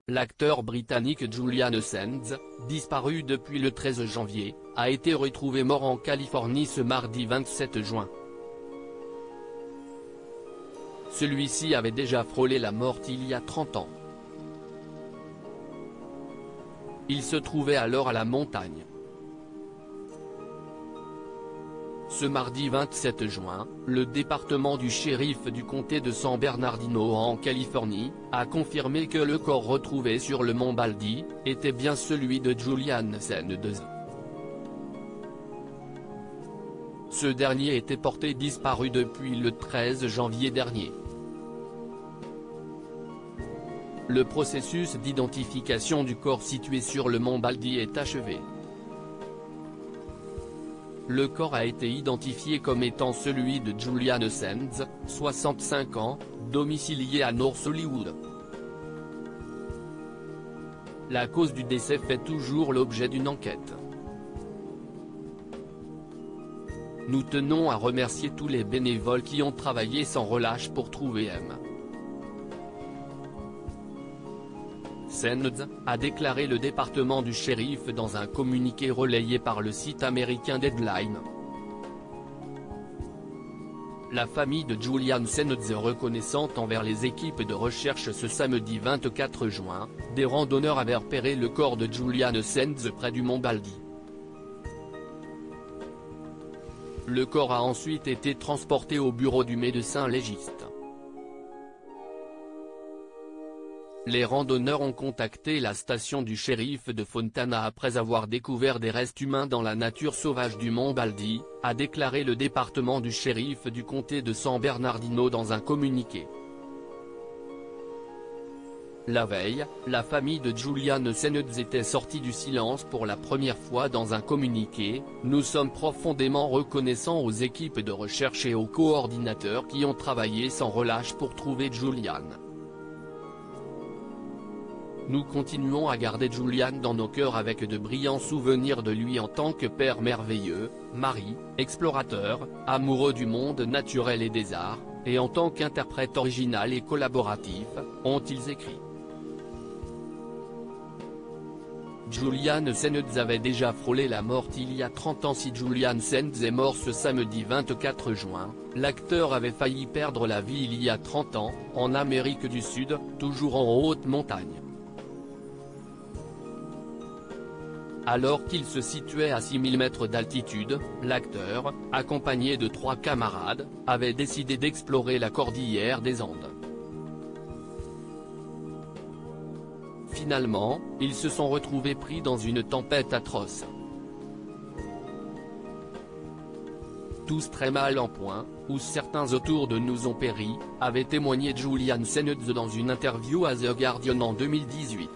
l'acteur britannique Julian Assange, disparu depuis le 13 janvier, a été retrouvé mort en Californie ce mardi 27 juin. Celui-ci avait déjà frôlé la mort il y a 30 ans. Il se trouvait alors à la montagne. Ce mardi 27 juin, le département du shérif du comté de San Bernardino en Californie, a confirmé que le corps retrouvé sur le mont Baldy, était bien celui de Julian Assange. Ce dernier était porté disparu depuis le 13 janvier dernier. Le processus d'identification du corps situé sur le mont Baldy est achevé. Le corps a été identifié comme étant celui de Julian Assange, 65 ans, domicilié à North Hollywood. La cause du décès fait toujours l'objet d'une enquête. Nous tenons à remercier tous les bénévoles qui ont travaillé sans relâche pour trouver M. Assange, a déclaré le département du shérif dans un communiqué relayé par le site américain Deadline. La famille de Julian Assange reconnaissante envers les équipes de recherche ce samedi 24 juin, des randonneurs avaient repéré le corps de Julian Assange près du mont Baldy. Le corps a ensuite été transporté au bureau du médecin légiste. Les randonneurs ont contacté la station du shérif de Fontana après avoir découvert des restes humains dans la nature sauvage du mont Baldy, a déclaré le département du shérif du comté de San Bernardino dans un communiqué. La veille, la famille de Julian Assange était sortie du silence pour la première fois dans un communiqué. Nous sommes profondément reconnaissants aux équipes de recherche et aux coordinateurs qui ont travaillé sans relâche pour trouver Julian. Nous continuons à garder Julian dans nos cœurs avec de brillants souvenirs de lui en tant que père merveilleux, mari, explorateur, amoureux du monde naturel et des arts, et en tant qu'interprète original et collaboratif, ont-ils écrit. Julian Assange avait déjà frôlé la mort il y a 30 ans. Si Julian Assange est mort ce samedi 24 juin, l'acteur avait failli perdre la vie il y a 30 ans, en Amérique du Sud, toujours en haute montagne. Alors qu'il se situait à 6000 mètres d'altitude, l'acteur, accompagné de 3 camarades, avait décidé d'explorer la cordillère des Andes. Finalement, ils se sont retrouvés pris dans une tempête atroce. Tous très mal en point, où certains autour de nous ont péri, avait témoigné Julian Assange dans une interview à The Guardian en 2018.